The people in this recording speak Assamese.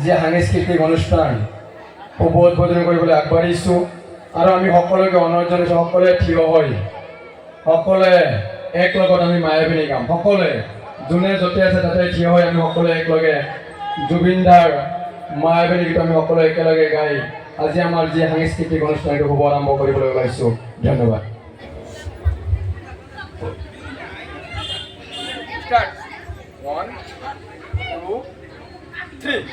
যি সাংস্কৃতিক অনুষ্ঠান উদ্বোধন কৰিবলৈ আগবাঢ়িছোঁ আৰু আমি সকলোকে অনুৰোধ জনাইছোঁ সকলোৱে থিয় হৈ সকলোৱে একলগত আমি মায়াবিনী গাম সকলোৱে যোনে য'তে আছে তাতে থিয় হৈ আমি সকলোৱে একেলগে জুবিন দাৰ মায়াবিনী গীত আমি সকলোৱে একেলগে গাই আজি আমাৰ যি সাংস্কৃতিক অনুষ্ঠান এইটো শুভ আৰম্ভ কৰিবলৈ ওলাইছোঁ। ধন্যবাদ। Start. 1, 2, 3.